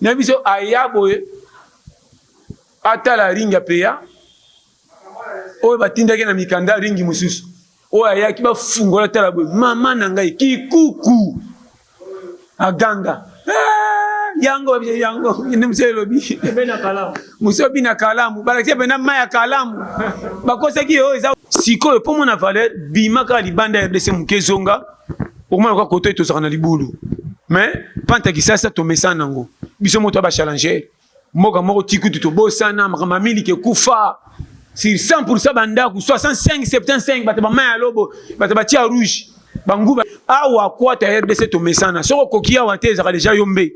na biso ayabo atala ringi apeya oyo batindaki na mikanda ringi mosusu oyo ayaki bafungola tala boye mama na ngai kikuku aganga yango muselobi musobi na kalamu balakisi pena mai ya kalamu bakosaki oyo eza sikoyo mpo mona valeur bimaka libanda ya RDC moke ezonga okomona kwa koto etozaka na libulu mais panta kisasa tomesa nango biso moto abachallenger mboka moko tikutu tobosana makambo ya miliki ekufa sur 100% bandaku 65-75 bato bamai ya lobo bato batia rouge banguba awa kwata RDC tomesana soko koki awa te ezaka deja yombe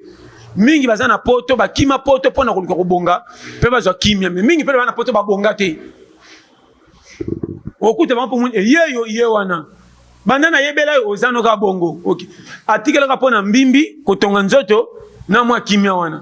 mingi baza na poto bakima poto mpona koluka kobonga mpe bazwa kimia me mingi mpe bana poto babonga te okuta bango mpo moni eyeyo ye wana banda na yebela yo oza noka bongo okay. Atikelaka mpona mbimbi kotonga nzoto na mwa kimia wana.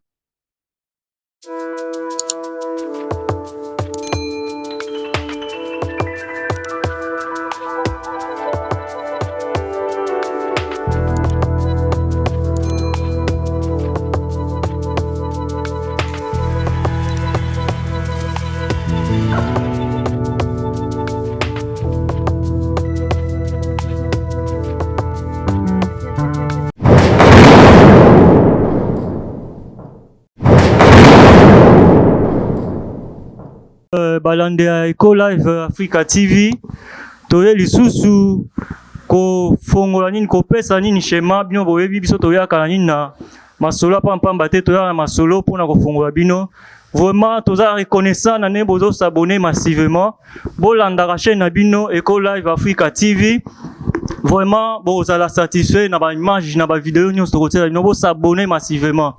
Balande ya Eco Live Africa TV toye lisusu ko fongola nini ko pesa nini shema bino boyebi biso toya kala nini na masolo pampamba te toya na masolo pona ko fongola bino vraiment toza reconnaissant na ne bozo s'abonner massivement bolanda chaîne na bino Eco Live Africa TV vraiment bozala satisfait na ba image na ba vidéo nyonso tokotela bino bo s'abonner massivement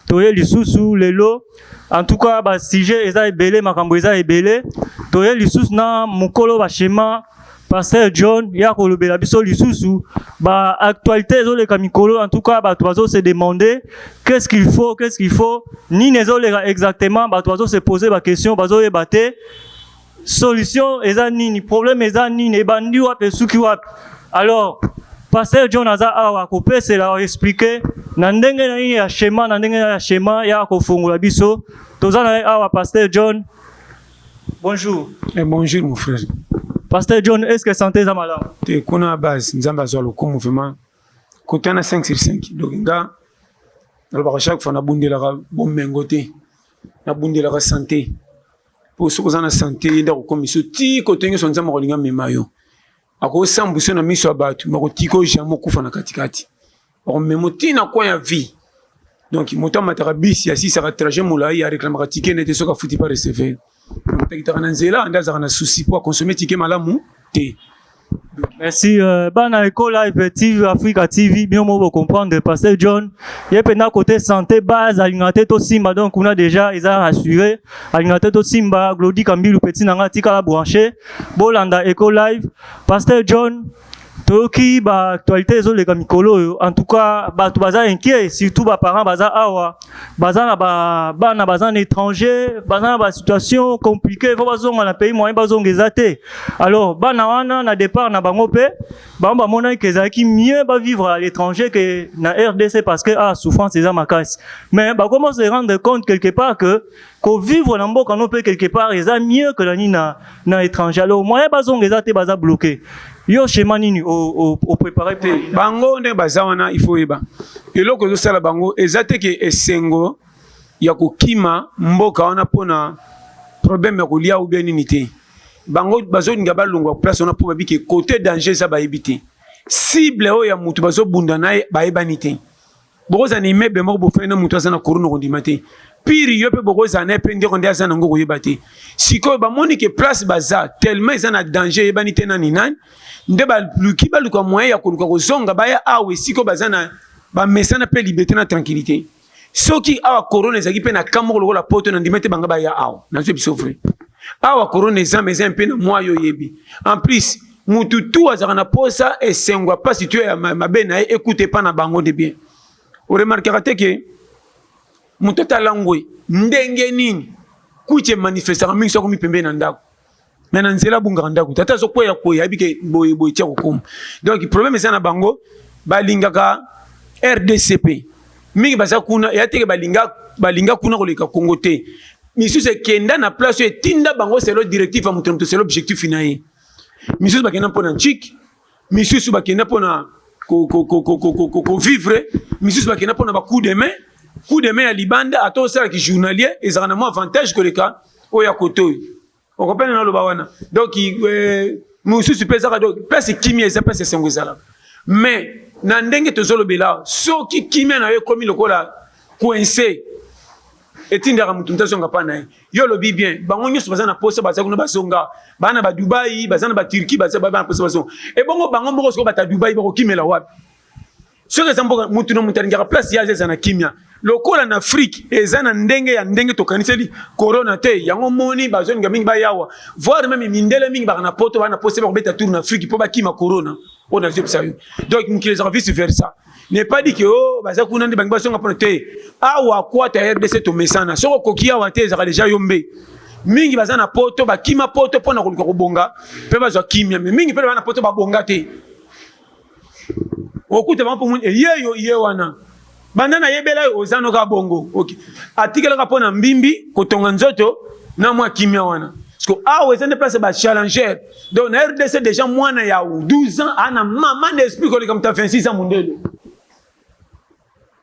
toye lisusu lelo. En tout cas, bah, sujet eza ebele makambo eza ebele. Toye lisusu na mukolo ba schéma Pasteur John ya kolobela biso lisusu ba actualité zo leka mikolo. En tout cas, bah toazo se demander qu'est-ce qu'il faut ni nezo leka exactement bah toazo se poser ba question bazo ebate solution eza nini problème eza nini ebandi wapi suki wapi. Alors Pasteur John aza awa kopesela expliquer na ndenge na nini ya schéma na ndenge ya schéma ya kofongola biso tozana awa Pasteur John. Bonjour. Bonjour mon frère. Pasteur John, est-ce que santé za malamu? Te kuna base nzamba zo lokumu vraiment kotana 5 sur 5 donc nga alors chaque fois na bundela ka bomengo te na bundela ka santé pour ce que na santé nda ko komiso ti ko tenge so nzamba ko linga memayo ako sambuso na miso abatu mako tiko jamo kufa na katikati on memoti na kwa ya vie donc moto mataka bisi asi saka trajet mulai ya réclamera ticket n'était soka futi pas recevoir donc takitaka na nzela ndaza na souci pour consommer ticket malamu te. Merci. Bana Eco Live TV Africa TV, bien vous comprendre Pasteur John. Il y a pena côté santé base alimentaire to simba donc on a déjà ils a rassuré alimentaire to simba Glody Kambilu petit nanga tika la branché. Bolanda Eco Live Pasteur John. Toki ba actualité zo leka mikolo en tout cas ba to baza inquiet surtout ba parents baza awa baza na ba bana baza na étranger baza na ba situation compliquée faut bazonga na pays moyen bazonga ezate alors bana wana na départ na bango pe ba mona ke zaki mieux ba vivre à l'étranger que na RDC parce que souffrance eza makasi mais ba commence à rendre compte quelque part que vivre na mboka no pe quelque part eza mieux que na étranger alors moyen bazonga ezate baza bloqué. Yo schéma nini au préparer pe bango nde bazawana il faut eba eloko zo sala bango ezate ke esengo ya kokima mboka wana pona problème ya kolia ou bien nini te bango bazoninga balongwa place wana po babike côté danger za ba ebité cible o ya mutu bazo bunda na baebani te bokoza ni mebe moko bo fena mutu azana korona kondima te pire yo pe bokoza na pe ndeko ndi azana ngo koyeba te siko ba moni ke place baza tellement ezana danger ebani te nani nani nde baluki baluka moyen ya koluka kozonga baya awe siko bazana bamesana pe liberté na tranquillité soki awa corona ezaki pe na kamoko lokola poto na ndimete banga baya awa nazo biso vrai awa corona ezama eza mpe na mwa yo yebi en plus mutu tu azaka na posa esengwa pasi tu ya mabe na ye écoute pas na bango de bien o remarquera te ke mutu talangwe ndenge nini kuche manifestera mingi soko mi pembe na ndako mais nzela bunga ndako tata zo koya abike boy tia kokoma donc problème c'est na bango balingaka RDCP mingi baza kuna ya teke balinga kuna koleka Congo te misusu ekenda na place etinda bango selo directif ya moto selo objectif na ye misusu bakenda mpona nchiki misusu bakenda mpona vivre misusu bakenda mpona bacoup de main ya libanda ata osalaki journalier ezalaka na mo avantage koleka oyo ya kote oyo okopene na loba wana donc misusu mpe ezaka donc place kimia eza place esengo ezalaka mais na ndenge tozolobela soki kimia na yo ekomi lokola coincé etindaka mutu mutazonga pa na ye yo lobi bien bango nyonso baza na posa baza kuna bazonga bana ba Dubai baza na ba Turquie baza na posa bazonga e bongo bango moko soko bata Dubai bakokimela wapi soki eza mboka mutu na mutu alingaka place ya eza na kimia lokola na Afrique eza na ndenge tokaniseli corona te yango moni bazoninga mingi bayawa voir même mindele mingi bana poto bana posa bakobeta tour na Afrique po bakima corona on a vu ça donc mukile za vice versa n'est pas dit que oh baza kuna ndi bangi basonga pona te awa kwa ta RDC to mesana soko kokia wa te za déjà yombe mingi baza na poto bakima poto pona koluka kobonga pe bazwa kimia mingi pe bana poto babonga te okuta bampo mun yeyo yewana banda na yebela ozano ka bongo okay atikela ka pona mbimbi kotonga nzoto na mwa kimia wana parce que awa eza ne place ba challenger donc na RDC déjà mwana ya 12 ans ana maman d'esprit kolika mta 26 ans mondelo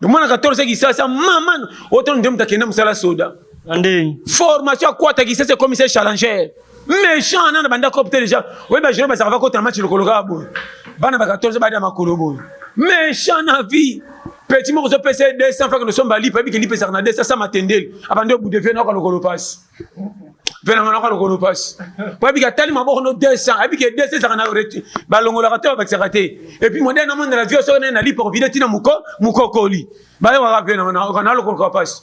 le mwana 14 qui ça maman autant de mtakenda musala soda Andei formation quoi ta qui c'est commissaire challenger méchant na banda copter déjà oui ba jero ba ça va contre match le koloka bo bana ba 14 ba da makolo bo méchant na vie petit mo ko PC 200 francs que nous sommes bali pa bi que li pesa na 200 ça matendel abande au bout de vie na ko le passe venanga na ko le passe pa bi ka tali maboko no 200 abi que 200 ça na reti ba longola ka te ba raté et puis moderne na monde la vie so na li pour vider tina muko koli ba wa ka pena na ko passe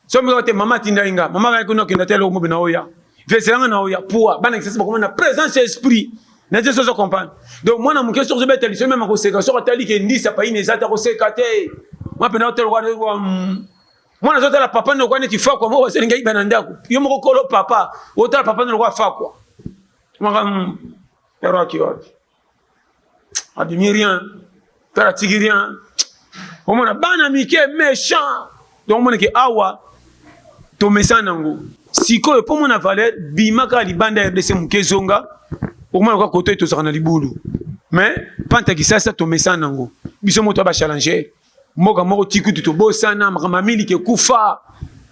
so mi ko te mama tinda inga mama ba ko no kinda telo mo bina oya veselanga na oya pour bana que ça comme na présence esprit na je so comprendre donc moi na mon question je bete li même ko seka so tali ke ndi sa pa ine za ta ko seka te moi pena hotel kwa mwana zote la papa ndo kwani tifaa kwa mwa selinga ibana ndako yo moko kolo papa otala papa ndo kwa fa kwa mwaka pero akiwa admire rien para tigi rien omona bana mike méchant donc mona ke awa to mesana ngo siko po mona valeur bimaka libanda RDC mukezonga omona kwa koto to sakana libulu mais panta kisasa to mesana ngo biso moto ba challenger moka moko tikutu to bosana makamamili ke kufa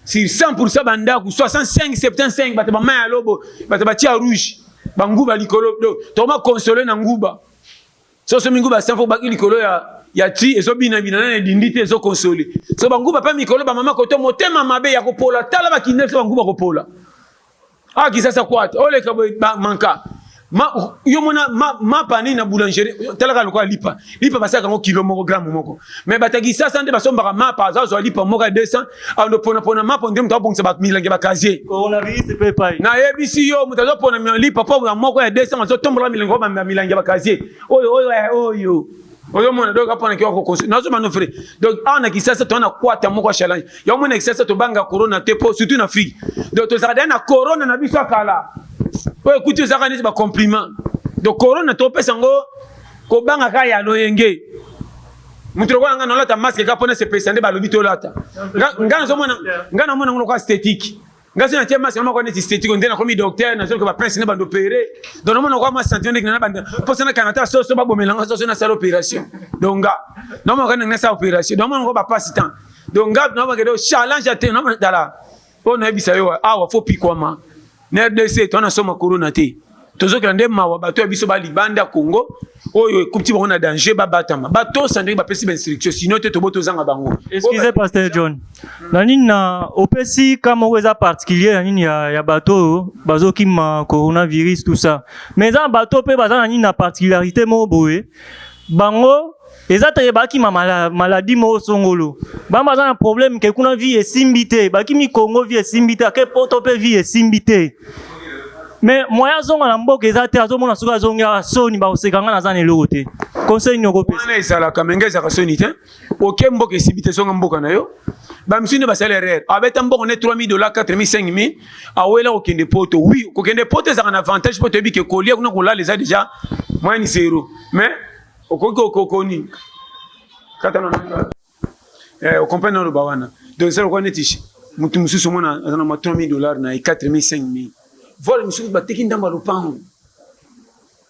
sur 100% bandaku 65 75 bata ba maya lobo bata ba tia rouge banguba likolo do to ma consoler na nguba so minguba sanfo ba likolo ya ti ezo bina na dindite ezo consoler so banguba pa mikolo ba mama koto motema mabe ya kopola tala ba kinel so banguba kopola kisasa kwata ole ka manka yo mona ma pani na boulangerie telaka lokwa lipa basaka ngo kilo moko gramme moko mais bataki sasa nde basomba ma pa za zo lipa moko 200 ando pona ma ponde mta bongisa ba milange ba casier coronavirus pe pai na yebisi yo mutazo pona lipa po moko ya 200 zo tombola milange ba milange ba casier oyo mona donc apona ki ko na zo mano frère donc ana kisasa to na kwata moko challenge yo mona kisasa to banga corona te po surtout na Afrique donc to za na corona na biso akala. Ouais, écoutez, ça va compliment. Donc, corona, tu peux sango, kobanga kaya loyenge. Mutu kwa ngana lata masque kapona se pesande ba lobito lata. Ngana so mona ngona esthétique. Ngasi na tia masque ngona kwa esthétique ndena komi docteur na so ko ba prince ne bando opérer. Donc mona kwa ma santé ndena bando. Posa na kanata so ba bomelanga so na salle opération. Donc non mona kana sa opération. Donc mona ko ba passe temps. Donc non mona ke challenge até non mona dala. On a bisa yo awa faut pikwama. NRDC tona soma corona te tozoka nde mawa bato ya biso ba libanda Congo oyo kupti bona danger ba batama bato sandeki ba pesi ba instruction sinon te toboto zanga bango. Excusez Pasteur John nani na opesi kama weza particulier nani ya bato bazoki ma coronavirus tout ça mais za bato pe baza nani na particularité mo boye bango ezate baki maladie mo songolo bamba za na problème ke kuna vie esimbité baki mi Congo vie esimbité ke poto pe vie esimbité mais moya zonga na mboka ezate azomona suka zonga soni ba osekanga na za neloko te conseil nyoko pe ana isala kamengeza ka soni te oke mboka esimbité zonga mboka na yo ba msine ba salaire abeta mboka ne $3,000 $4,000 $5,000 awela okende poto oui kokende poto za na avantage poto bi ke kolia kuna kola les a déjà moins ni zéro mais okoni katano on comprend dans le bawana donc ça quoi netiche mutu mususu mona azana ma $3,000 na 4,000 5,000 voilà mususu bateki ndamba lupango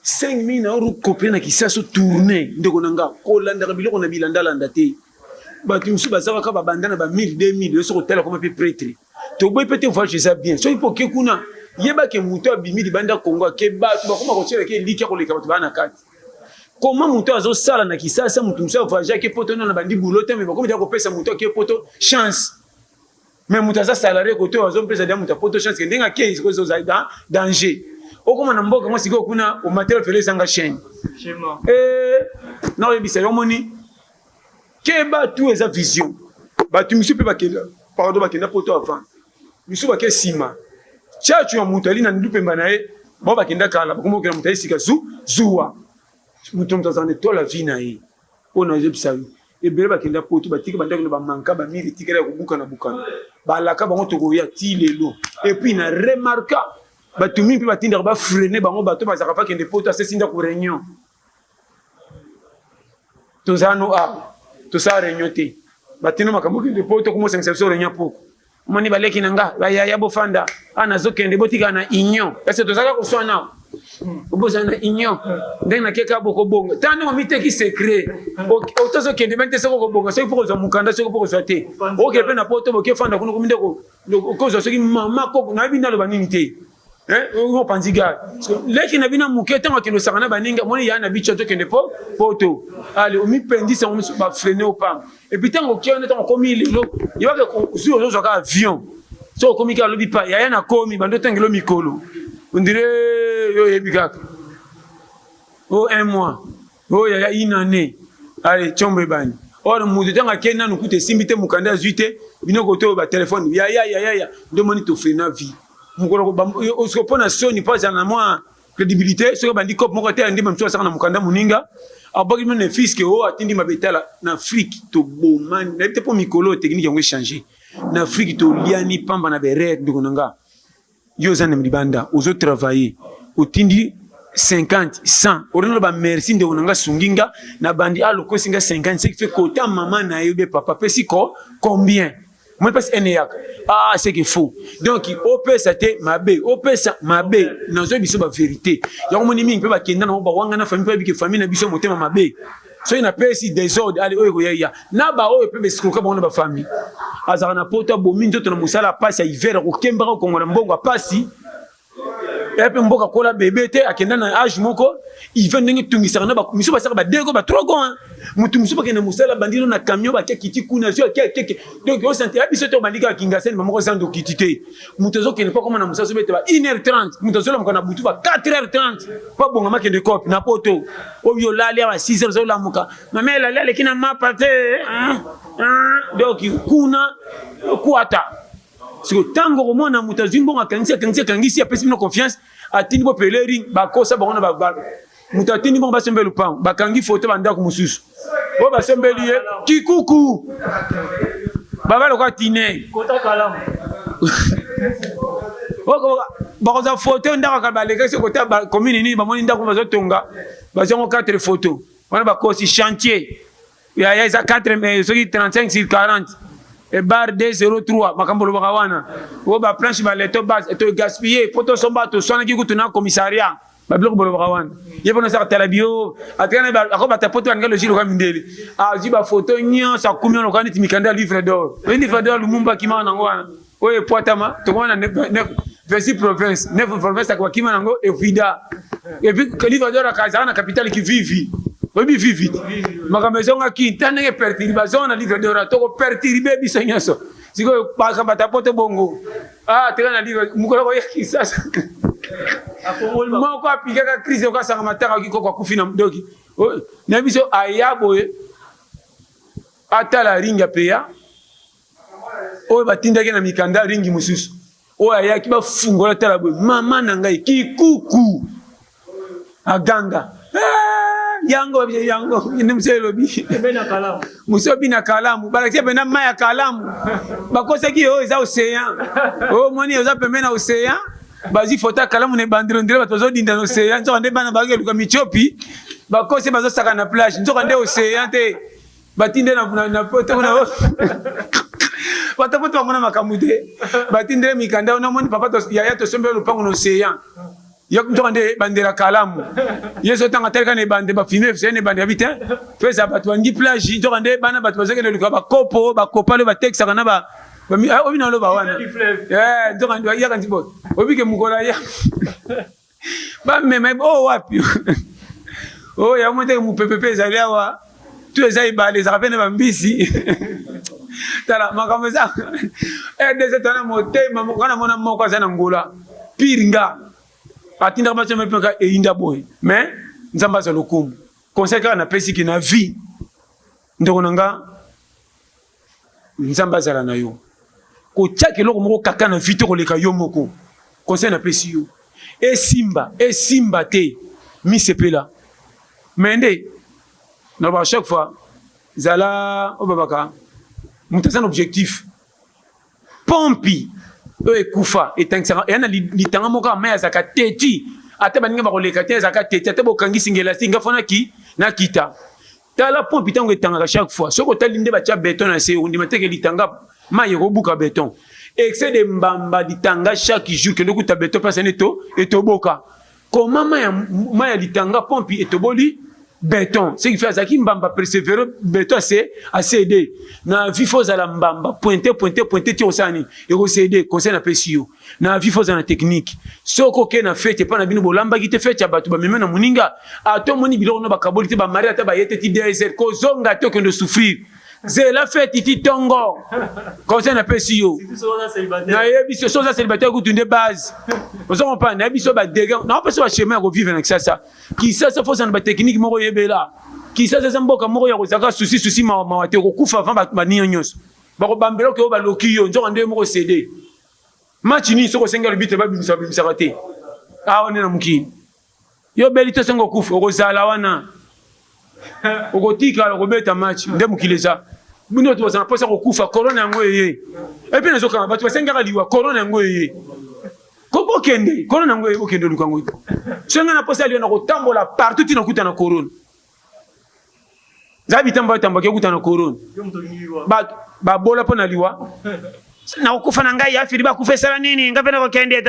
5,000 na euro copier na kisaso tourner ndeko nanga kolanda biloko na bilanda landa te batu mususu bazaka ka babandana ba 1000 2000 yo so hôtel comme peu prêtre to boy peut voyager ça bien so il faut que kuna yeba ke mutu abimi di banda Congo ke ba bakoma ko tshela ke liki ko leka batu bana kati comment mutu azo sala na kisasa mutu mususu voyager ke poto na bandi boulotte mais bakoma ko pesa mutu ke poto chance mais mutu aza salarié ko to azo pesa de mutu poto chance ke ndenga ke ko zo zaida danger okoma na mboka mo siko kuna o matériel fele sanga chaîne Schéma. Non yebisa yo moni ke ba tu eza vision ba tu mususu pe bakenda pardon bakenda poto avant mususu bakenda sima chachu ya mutu ali na ndupe mbanaye bo bakenda kala bakoma okela mutu ayisika zuwa mutu mutazane to la vie na ye ona yebisa yo ebele bakenda poto batika bandako na bamanka ba miri tikela ya kubuka na bukana balaka bango tokoya ti lelo et puis na remarka batu mingi batinda ba freiner bango bato bazaka pa kende poto asesinda ku réunion tozano to sa réunion te batino makambo kende poto komo sensation réunion poko moni baleki nanga ya bofanda ana zokende botika na union parce que tozaka ko swana oboza na union ndenge na keka boko bongo tano miteki secret otozo kende mente soko ko bongo so pour zo mukanda soko pour zo te oke pe na poto boke fanda kuno kuminde ko zo soki mama ko na bina lo banini te on pense gars leki na bina muketa ngakino sakana baninga moni ya na bicho to kende poto allez o mi pendi ça on ba freiner au pam et puis tango kiona tango komi lelo yaka sur zo ka avion so komi ka lobi pa ya na komi bando tangelo mikolo on dirait yo yebikaka oh un mois oh ya une année allez chombe bani or mudu tanga kena nukute simbite mukanda zuite binoko to ba téléphone ya ndo moni to freiner vie mukolo ko pona soni pas na moi crédibilité so bandi cop moko te ndima mtwa saka na mukanda muninga aboki mene fiske o atindi mabetala na Afrique to bomani na te po mikolo technique yango changer na Afrique to liani pamba na beret ndiko nanga yo zane mlibanda ozo travailler otindi 50 100 orino ba merci ndiko nanga sunginga na bandi aloko singa 50 c'est fait kota maman na yobe papa pesi ko combien moi passe eneyak c'est qu'il faut donc op ça te mabe op ça mabe nazo biso ba vérité yango moni mingi pe ba kenda na ba wanga na famille pe bi ke famille na biso motema mabe so ina pesi désordre allez oyo ya na ba oyo pe besikoka ba ba famille azara na poto bomi nzoto na musala pasi ya hiver ko kemba ko ngona mbongo pasi et puis mboka kola bébé te akenda na âge moko il vient ndenge tungisa na ba miso ba saka ba dego ba trop grand mutu musu ba kena musala bandino na camion ba kiti kuna zo keke donc on sentait abiso to bandika kinga sen mamoko zando kitite mutu zo kena pas comme na musala so bete ba 1h30 mutu zo la mko na butu ba 4h30 pas bonga makende cop na poto obyo lali ba 6h zo la muka mamela lale kina mapa te donc kuna kuata siko tango komona mutu zimbo ngakangisi ya pesi no confiance atini bo peleri ba kosa ba ona ba mutu atini bo ba sembelu pam ba kangi photo ba ndako mususu o ba sembeli kikuku baba lo kwa tine Kota kalamu. ba koza photo ndako ka ba leka se kota ba commune ni ba moni ndako ba zo tonga ba zo 4 photos wana ba kosi chantier ya za 4 mais so 35 sur 40 et bar 203 makambolo bakawana wo ba planche ba leto base to gaspiller poto somba to sona ki kutuna commissariat ba blok bolo bakawana yebo na sa telebio atana ba akoba ta poto ngalo jiro ka mindeli aji ba photo nyo sa kumyo no kaniti mikanda livre d'or livre d'or lumumba kimana ngwana oye poatama to ngwana ne versi province ne province kwa kimana ngo evida et puis livre d'or akazana capitale ki vivi obi vivi makamezonga ki tanenge perturbation na livre d'or to ko perturber bisanyaso siko pa kambata poto bongo tena na livre mukolo ko yakisasa moko apika ka crise ko sanga mataka ki ko kwa kufina mdoki na biso ayabo atala ringa peya oyo batindaki na mikanda ringi mususu oyo ayaki bafungola tala boye mama na ngai kikuku aganga yango ni mselobi Bena kalamu. musobi na kalamu balaki bena maya kalamu bakosaki oyo eza océan oyo moni oza pembe na océan bazi fota kalamu ne bandiro ndire bato bazodinda na océan nzoka nde bana bakeluka michopi bakosi bazosaka na plage nzoka nde océan te batinde na poto na Patapoto mwana makamude batinde mikanda na moni papa to yaya to sombe lupango no seya yok ndonde bandera kalamu yeso tanga telka ne bande ba filmer c'est ne bande habitant feza batu wangi plage ndonde bana batu bazeke ne luka ba kopo ba kopalo ba texta kana ba obi na lo ba wana ndonde ya kanti bot obi ke mukola ya ba meme oh wapi oh ya monte mu pepepe zaliawa tu ezai ba les rapene ba mbisi tala makameza des tana motema kana mona moko sana ngula piringa atinda ba sema peka e inda boy mais nzamba za lokumu conseil na pesi ki na vie ndoko nanga nzamba za na yo ko tiaki loko moko kaka na vie to ko leka yo moko conseil na pesi yo e simba te mi sepela mende na ba chaque fois zala obabaka mutasana objectif pompi ekufa etangsanga yana litanga moka maya zaka teti ate baninga bakoleka te zaka teti ate bokangisi ngela singa fona ki na kita tala pompi tango etanga chaque fois soko talinde ba tia béton na se undi mateke litanga maye robuka béton excès de mbamba litanga chaque jour que lokuta béton passe neto etoboka comment maya litanga pompi etoboli béton, ce qui fait ça qui mbamba persévérer béton c'est assez aidé na vie faut à la mbamba pointer ti osani et recéder conseil na pesio na vie faut na technique soko ke na fête pas na bino bolamba ki te fête ya batu ba meme na muninga ato moni biloko no bakaboli te ba mari ata ba yete ti désert ko zonga to que de souffrir c'est la fête ti tongo conseil na pesio na yebi so ça célibataire ko tunde base on se comprend na biso ba dégâts na pas so chemin ko vivre avec ça qui ça faut ça na ba technique moko yebela qui ça mboka moko ya ko zaka souci ma te ko kufa avant ba nionyos ba ko bambelo ko ba lokiyo nzo ande moko cédé match ni so ko senga le bit ba bimisa raté ah on est na mukini yo belito sengo kufa ko zala wana ko tika ko beta match nde mukileza bino to sana posa ko kufa corona ngo yeye et puis nazo kama batu basenga liwa corona ngo yeye ko bokende corona ngo yeye bokende lukango senga na posa liwa na ko tambola partout tina kuta na corona zabi tamba ke kuta na corona ba bola pona liwa na kufa na ngai afiri ba kufesala nini ngapena ko kende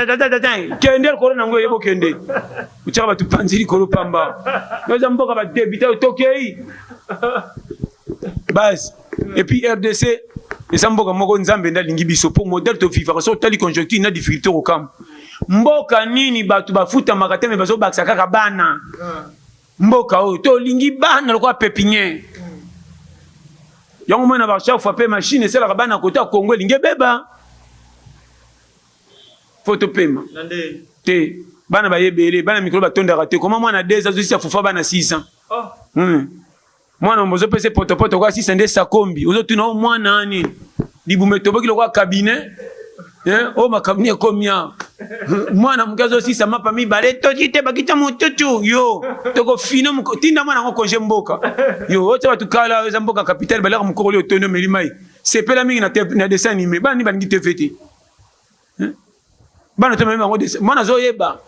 kende corona ngo yeye bokende uchaka batu panziri kolo pamba noza mboka ba debita tokei base et puis RDC les mboka moko nzambe ndalingi biso pour modèle to vivre so tali conjoncture na difficulté au camp mboka nini batu bafuta makateme bazo baksa kaka bana mboka o to lingi bana lokwa pépinière yango mona ba chaque fois pe machine c'est la bana kota Congo lingi beba photo pema te bana ba yebele bana micro ba tonda raté comment moi na 2 ans aussi fufa bana 600 mwana mbozo pese poto kwa 600 sakombi ozotuna mwana ani libumetoboki lokwa cabinet o makabini komia mwana mukazo 600 mapa mibale tojite bakita mututu yo toko fino tinda mwana ngo konje mboka yo ocha batu kala za mboka capital balaka mukolo otono melimai sepela mingi na dessin animé bana ni bangi te fete bana to mema ngo dessin mwana zo yeba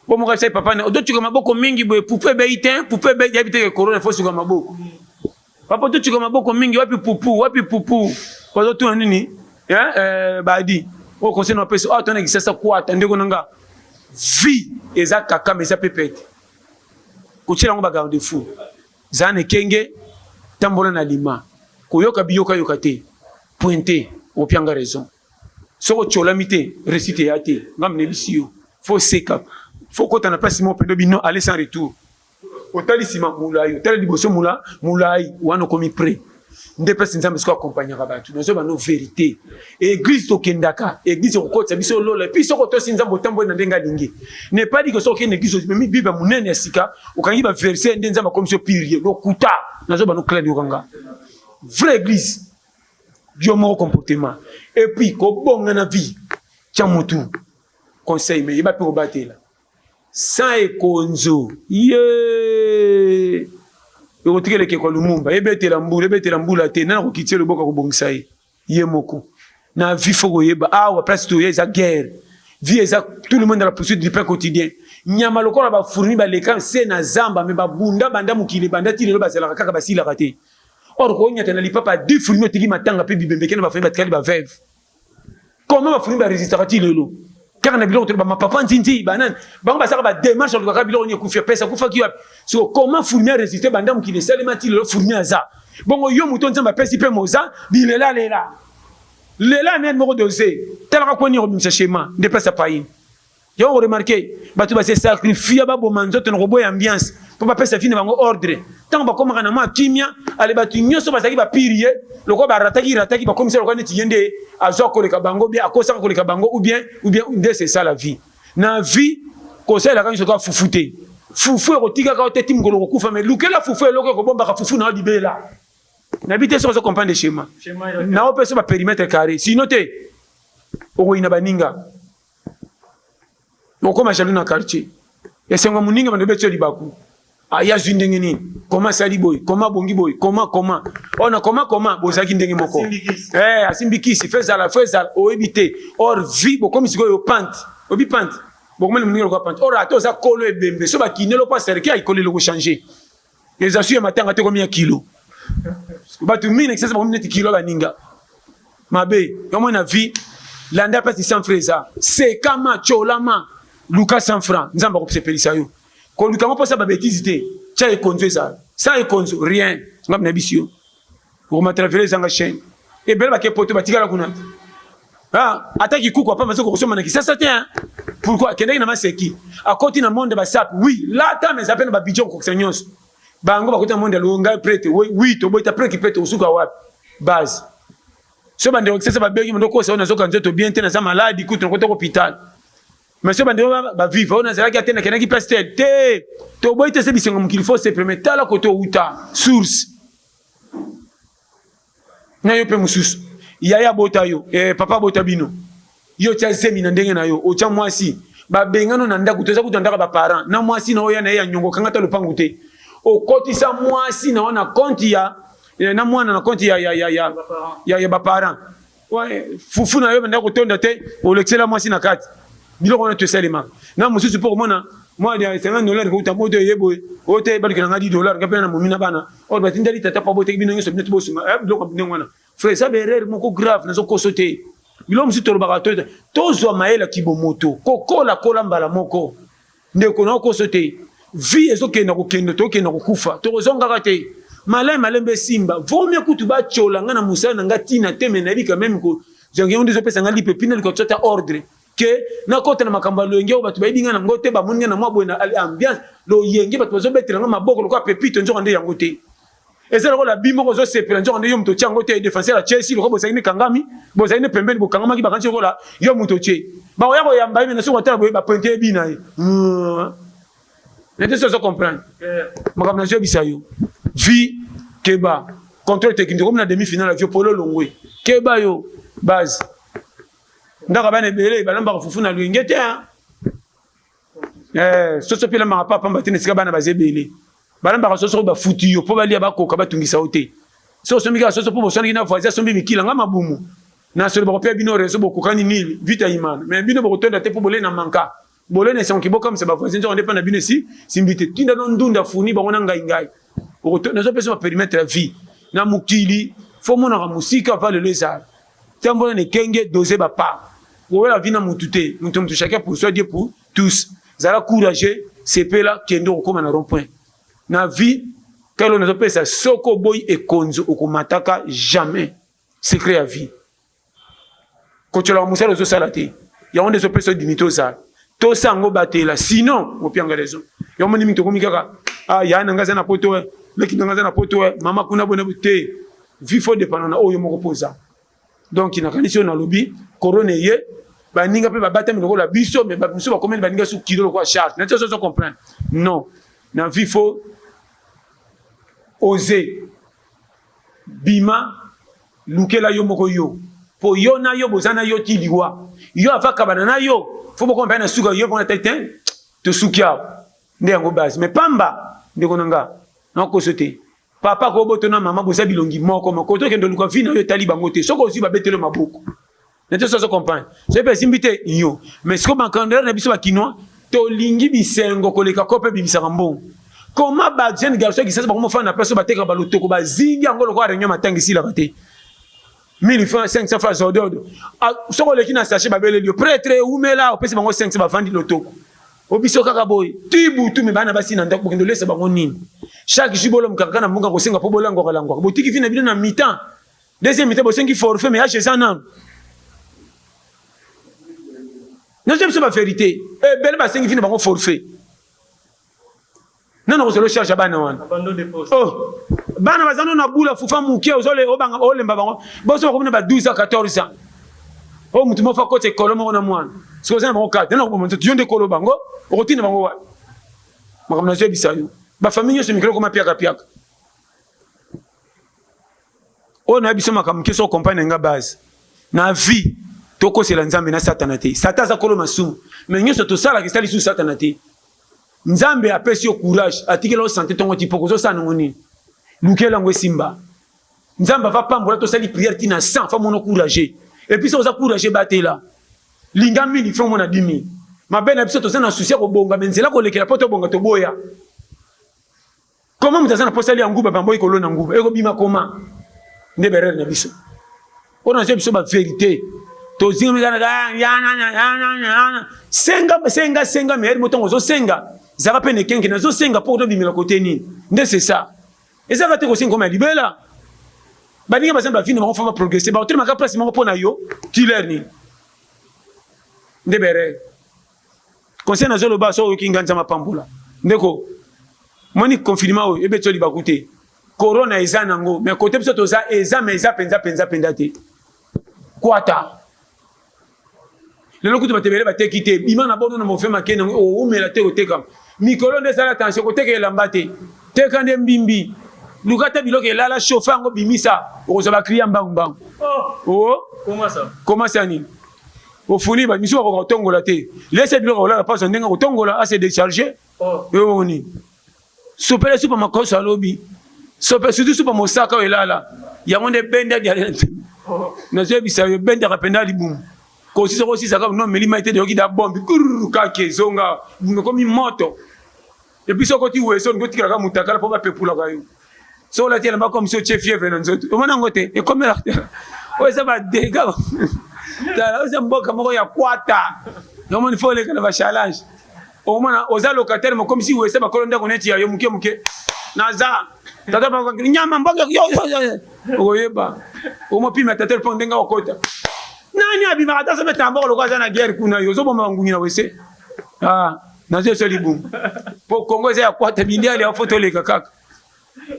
bon mon conseil papa ne odotuka maboko mingi boye poupée be yabite corona faut suka maboko papa odotuka maboko mingi wapi pupu kwa zotu nini badi o conseil no pesa atone kisasa kwa atandeko nanga vie ezaka kama eza pepete kuchira ngo ba garde fou zane kenge tambola na lima koyoka biyoka yokate pointer opianga raison soko cholamite réciter yate ngamne bisio faut seka faut qu'on t'en place mon pédo bino aller sans retour otali sima mulai otali liboso mulai wana komi prêt nde pesi nzambe siko accompagner rabatu nozo ba no vérité église to kendaka église ko kotsa biso lola puis soko to sinzambo tambo na ndenga lingi ne pas dit que soko kende église mais biba munene asika okangi ba verset nde nzamba comme so pilier lokuta nozo ba no clair yokanga vraie église bio mo comportement et puis ko bonga na vie tia mutu conseil mais il va pas battre sans ekonzo ye yotikele ke kwa lumumba ebetela mbula te na ko kitelo boka ko bongisa ye moko na vie foko yeba awa place to yeza guerre vie eza tout le monde dans la poursuite du pain quotidien nyama lokola ba fourni ba leka se na zamba me ba bunda banda mukile banda ti lelo ba zela kaka basila kate or ko nyata na lipapa 10 fruits tiki matanga pe bibembe kena ba famille batkali ba veuve. Comment ba famille ba résistera-t-il lelo? Car na biloko ba papa ntinti banan bango ba saka ba démarche ko ka biloko nyekufa pesa kufa ki wapi. So comment fournier résister bandam ki le salemati le fournier aza. Bongo yo muto nzamba pesi pe moza bilela lela. Lela men moko dosé. Tala ko ni robimsa schéma de pesa païen. Yo remarqué batu ba se sacrifier ba bomanzo to no boy ambiance pour ba pesa fini bango ordre. Tant ba koma kana ma kimia ale batu nyoso ba saki ba pirier loko ba rataki ba commissaire ko neti yende azoko le kabango bien akosa ko le kabango ou bien c'est ça la vie. Na vie ko ça la kan so ka fufute. Fufu ko tika ka teti ngolo ko kufa mais lukela fufu loko ko bomba ka fufu na libela. N'habitez sur ce comprendre des schémas. Na o peso ba périmètre carré. Sinon te o ina baninga. On commence à aller dans le quartier. Et c'est un moninga qui est libaku. Ah, ya zindenge ni. Comment ça boy? Comment bongi boy? Comment? On a comment? Bozaki ndenge moko. Asimbikisi fait ça. O éviter. Or vie comme si go pante. Obi pante. Bon comme le moninga ko pante. Or ato za kolo e bembe. So ba kinelo pas serki ay kolo le changer. Les assurer matin ngate combien kilo. Ba tu mine excès ba minute kilo ba ninga. Mabe, comment na vie landa pas sans freza. C'est kama cholama. Lucas 100 francs, nous avons repris ça. Quand nous avons passé à la bêtise, ça est conduit ça. Ça est conduit, rien. Nous avons ambitieux. Pour m'attraper les engagements. Et bien, il y a poteau, il y a un ah, attaque qui coupe, pas parce que vous avez ça, ça tient. Pourquoi? Qu'est-ce que c'est qui? À côté d'un monde de Bassap, oui, là, tu as mes appels de Babidjon, Coxagnos. Bango, à côté d'un monde de Longa, prête, oui, tu as prêt qui prête au Soukawab. Base. Ce bande de ça va bien, on a bien, tu as malade, écoute, on est à l'hôpital. Mais ce bandit va vivre, on a zéro qui a qui place tête. Tu as beau être c'est bien qu'il faut se permettre là côté outa source. Na yo pe mususu. Yaya botayo, papa botabino. Yo tia semi na ndenge na yo, o tia mwasi. Ba bengano na ndako toza kutandaka ba parents. Na mwasi na oya na ya nyongo kangata lopangu te. O kotisa mwasi na ona konti ya na mwana na konti ya ba parents. Ouais, fufu na yo ndako tonda te, o lexela mwasi na kati. Bilo on a tout ça les mains. Non, monsieur pour moi il y a $50 que tu as moto yebo. Ote ba kina ngadi $, ka pena momina bana. O ba tindali tata pa bote bino nyoso binetu bosu. Bilo ko bino ngwana. Frère ça berere moko grave na zo kosote. Bilo monsieur to ba to. Tozo maela kibomoto. Kokola kola mbala moko. Ndeko na kosote. Vie ezo kenda ko kendo to kenda ko kufa. To zonga kate. Malembe simba. Vaut mieux que tu ba chola ngana musa na ngati na teme na bi quand même ko. Zongi des opesa ngali pepine ko tsota ordre. Que na kote na makamba lo yenge batu bayinga na ngote ba munnya na mwabo na ambiance lo yenge batu bazo betela na maboko lo kwa pepito nzo ande yango te ezela ko la bimo ko zo sepela nzo ande yo mto chango te défenseur la Chelsea lo ko bozali ne kangami bozali ne pembeni ko kangama ki bakanchi ko la yo mto che ba oya ko yamba ime na so kwatala ba pointe bi na ye ne te so comprendre makamba na zo bisayo vie keba contrôle technique comme na demi-finale avec Polo Longwe keba yo base ndaka bana belé balamba fufu na luingete soso pela mara papa mbatine sika bana bazebele balamba soso ba futu yo po balia bakoka batungisa ote soso mika soso po bosana kina voisin sombi mikila nga mabumu na solo ba pe bino reso bokokani nili vita imana mais bino bokotonda te po bolé na manka bolé na son kiboka mse ba voisin nzo ndepa na bino si simbite tinda no ndunda funi ba ngona ngai bokotonda zo peso périmètre la vie na mukili fo mona ka musika va le lézard tambola ne kenge doser ba pa. La vie n'a moutouté, nous sommes chacun pour soi, Dieu pour tous. Zara courageux, c'est là qui est comme un rond-point. Na vie, quand on appelle ça, soko boy et konzo, ou mataka jamais. Secret à vie. Quand tu l'as moussé, le salaté, il y a des opérations d'imitosa. Tout ça, on va battre là. Sinon, on peut en raison. Il y a un moment où il y a un engagement à poto, le qui n'engage à poto, maman kuna bonne beauté. Vie faut dépendre, oh, il me repose. Donc, il y a une condition dans le lobby, couronné. Baninga pe babata minoko la biso mais babiso ba combien baninga sous kilo quoi charge n'est-ce pas ça comprendre non na vie faut oser bima lukela yo moko yo po yo na yo bozana yo tiliwa yo avaka banana yo faut pas comprendre suka yo pour tête te sukia ndengo base mais pamba ndeko nanga na ko sote papa ko botona mama bosa bilongi moko to kendo luka fina yo tali bango te soko aussi ba betelo maboko. N'est-ce pas ça comprendre? C'est pas simple yo. Mais ce que ma candidate na biso ba kinois to lingi bisengo koleka kope bibisa rambo. comment ba jeune garçon qui sait pas comment faire na personne ba teka ba lotoko ba zingi ngolo ko réunion matangi si la baté 1000 francs 500 francs zododo soko leki na sachet ba bele lio prêtre ou mela opesi bango 500 ba vandi lotoko obiso kaka boy tibu tu me bana basi na ndako bokendo lesa bango nini chaque jour bolo mukaka na mbunga ko senga po bolango kalangwa botiki fina bino na mi-temps deuxième mi-temps bosengi forfait mais chez ça non non j'aime ça la vérité belle basengi fina bango forfait non non je le cherche à bana wana abandon de poste oh bana bazano na bula fufa mukia ozole obanga olemba bango boso ko na ba 12 à 14 ans oh mutu mo fa côté kolomo na mwana siko zana bango kate na ko monto yonde kolo bango routine bango wa makamna je bisayo ba famille se mikro ko mapiaka piaka o na biso makamke so compagnie nga base na vie toko sela nzambe na satana te satan za kolo masumu mais nyoso to sala ki sali su satana te nzambe apesi yo courage atikela o santé tongo tipoko zo sana ngoni lukela ngwe simba nzambe va pambola to sali prière tina 100 fa mono courager et puis ça oza courager batela linga mini fo mona 10000 mabena biso to sana souci ko bonga menzela ko lekela poto bonga to boya comment mutazana posali ya nguba bamboyi ko lona nguba eko bima comment ndeberere na biso ona je biso ba vérité to zinga ngana yana senga mais motongo zo senga zaka pene kenke na zo senga po to bimela côté ni nde c'est ça et ça va te ko senga comme libela baninga bazamba vini ba fama progresser ba otre maka place mo pona yo ti lerni ndebere conseil na zolo ba so yo kinga nzama pambula ndeko moni confinement o ebe toli bakute corona eza nango mais côté biso to za eza mais eza penza pendate kwata lelo kutu batebele batekite bima na bono na mo fema kena o umela te oteka mikolo nde sala attention ko teke lambate teka nde mbimbi lukata biloke lala chauffer ngo bimisa o zo ba kriya mbang oh comment ça ni au funi ba miso ko tongola te laisse biloko la passe ndenga ko tongola assez décharger yo ni sopele super makosa lobi sopele surtout super mosaka elala ya monde benda dia na zebi sa benda rapenda libum ko si ça comme non mais l'imité de yoki da bombe ka kezonga comme moto et puis soko ti weso ngoti kaka mutakala po ba pepula kayo so la tiela ba comme so chef fièvre na nzoto o mona ngote e comme la o ça va dega ta o mboka moko ya kwata no moni fo le kana ba challenge o mona oza locataire mo comme si weso ba kolonda koneti ya yo muke naza tata ba nyama mboka yo oyeba o mo pima tata po ndenga okota nani abima ata se metamba ko lokaza na guerre kuna yo zo bomba ngunyi na wese na je soli bum po Congo za kwata bindia le photo le kaka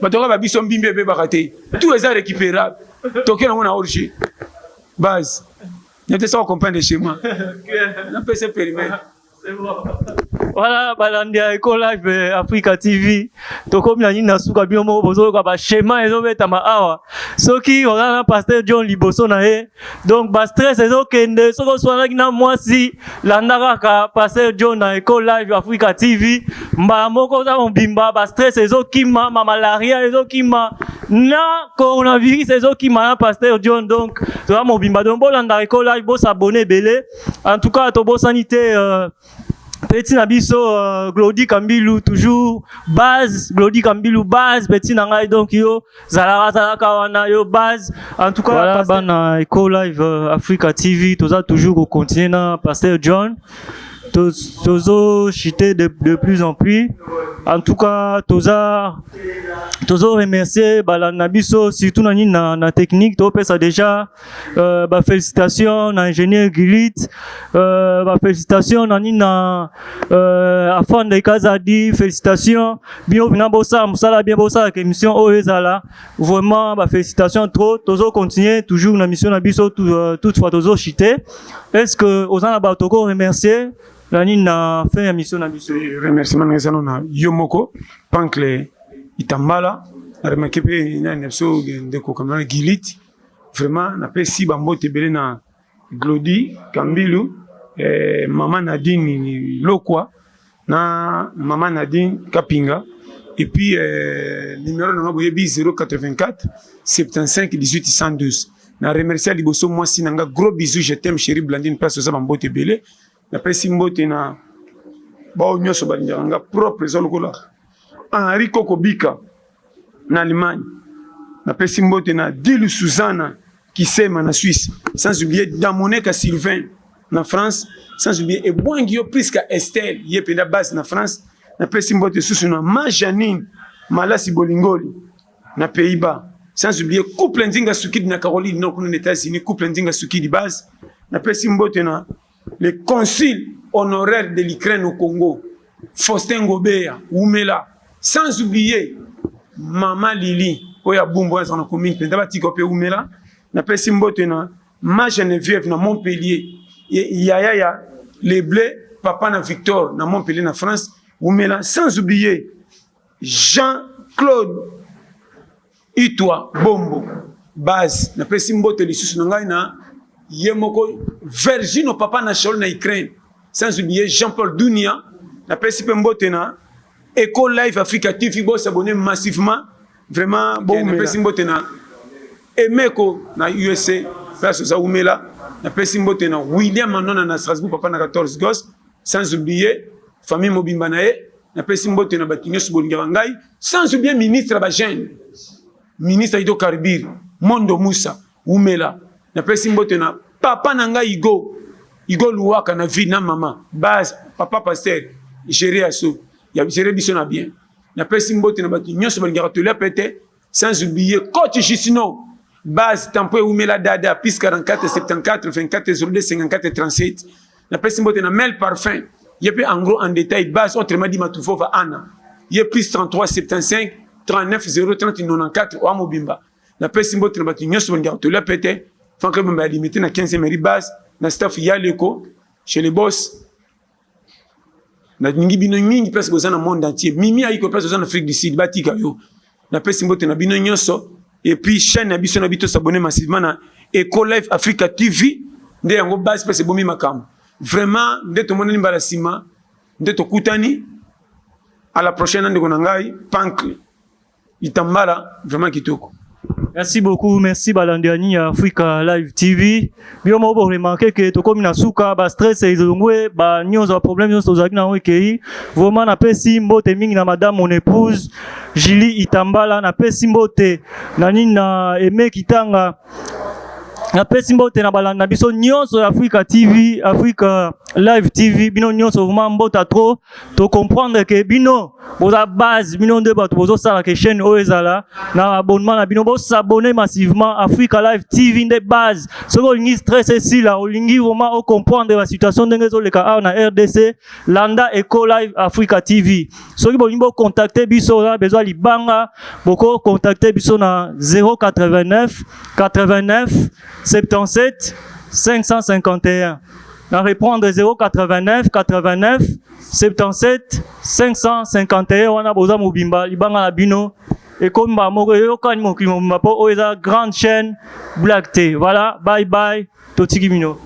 batoka ba biso mbimbe be bakate tout est récupérable toke na mona orge base n'était ça comprendre chez moi na pese périmètre. Voilà, balandia Eco Live Africa TV. Toko mina nina suka bino mo bozo ka ba schéma ezo beta ma awa. Soki on a pasteur John Liboso na e. Donc ba stress ezo kende soko swana kina mwasi landaka ka pasteur John na Eco Live Africa TV. Mba moko za mbimba ba stress ezo kima ma malaria ezo kima na coronavirus ezo kima na pasteur John. Donc to va mbimba donc bolanda Eco Live bo s'abonner belé. En tout cas to bo sanité petit nabiso Glody Kambilou toujours base Glody Kambilou base petit nangai donc yo zalaka wana yo base en tout cas voilà bana Eco Live Africa TV toza toujours continuer na pasteur John tozo chité de plus en plus en tout cas tozo remercier balanabiso surtout na technique to pesa déjà ba félicitations na ingénieur Gilit ba félicitations na afan de Kazadi félicitations bien vina bossa musala bien bossa que mission oezala vraiment ba félicitations trop tozo continuer toujours na mission na biso toutefois tozo chité est-ce que ozana ba toko remercier Nani na fait émission na biso. Remerciement ngezano na Yomoko, Pankle Itambala, remarqué pe na nepso ndeko kamana Gilit. Vraiment na pe si bambote belé na Glody Kambilou, maman Nadine Lokwa, na maman Nadine Kapinga. Et puis numéro na boyebi 084 75 18 112. Na remercier liboso moi si nanga gros bisous, je t'aime chérie Blandine place ça bambote belé. Na pesi mbote na bao nyoso banjanga propre zolokola Henri Kokobika na Allemagne. Napesi mbote na Dilu Suzana Kisema na Suisse. Sans oublier Damoneka Sylvain na France. Sans oublier Ebwangio Priska Estelle yependa base na France. Napesi mbote susu na Majanine Malasi Bolingoli na Pays-Bas. Sans oublier couple Nzinga Sukidi na Caroline non kuna États-Unis, couple Nzinga Sukidi base. Napesi mbote na le consul honoraire de l'Ukraine au Congo, Faustin Gobea, Oumela. Sans oublier Mama Lili, Oya Bumbo na commune Pendaba Tikope Oumela. Napesi mbote na Ma Geneviève na Montpellier. Yaya les Bleus, Papa na Victor na Montpellier na France, Oumela. Sans oublier Jean-Claude Itwa Bombo, base. Napesi mbote lisusu na ngai na Yemoko Virgino Papa na Chol na Ukraine. Sans oublier Jean-Paul Dounia. Napesi mbote na Eco Live Africa TV, bo s'abonner massivement. Vraiment, bon, napesi mbote na Emeko na USA, place za Oumela. Napesi mbote na William Manona na Strasbourg, papa na 14 gosses. Sans oublier famille Mobimba na ye. Napesi mbote na Batinyo Subolinga Bangai. Sans oublier ministre Abajene. Ministre Ido Karibir, Mondo Moussa, Oumela. Napesi mbote na papa nanga Igo Luwaka na vie na mama. Base, papa pasteur, géré asso. Ya géré biso na bien. Napesi mbote na Batinyo Subolinga Tolia Pete. Sans oublier coach Gisino. Base, Tampo Oumela Dada, PIS 44 74 24 02 54 37. Napesi mbote na Mel Parfum. Yepé en gros en détail, base, autrement dit Matoufova Anna. Yé plus 33 75 39 030 94 ou Amobimba. Napesi mbote na Batinyo Subolinga Tolia Pete. Franck Bamba limité na 15e mairie base, na staff Yaleko, chez les boss. Na ningi bino mingi place boza na monde entier. Mimi aiko place boza na Afrique du Sud, batika yo. Na pesi mbote na bino nyonso. Et puis chaîne na biso na bito s'abonner massivement na Eco Live Africa TV. Nde yango base place bomi makam. Vraiment, nde to monani mbalasima, nde to kutani. À la prochaine ande konangai, Pank Itambala, vraiment kitoko. Merci beaucoup, merci Balandiani Africa Live TV. Bien moi pour remarquer que to comme na suka ba stress et zongwe ba nyoza problème nyoza tozaki na okei. Vraiment na pesi mbote mingi na madame mon épouse Julie Itambala na pesi mbote na nini na Aimé Kitanga. Na pesi mbote na balanda biso nyonso Africa TV, Africa Live TV, bino nyonso vraiment mbota trop to comprendre que bino boza base bino de bato bozo sala que chaîne oezala na abonnement na bino bo s'abonner massivement Africa Live TV de base. Soko lingi stress ici là, lingi vraiment au comprendre la situation ndenge zo le ka na RDC, landa Eco Live Africa TV. Soki bo limbo contacter biso na besoin libanga, boko contacter biso na 089 89 77 551. On répondre 089 89 77 551. On a besoin mobimba libanga la bino et comme ba moko yo kan mo ki mo po o eza grande chaîne Black T. Voilà, bye bye Totiki Mino.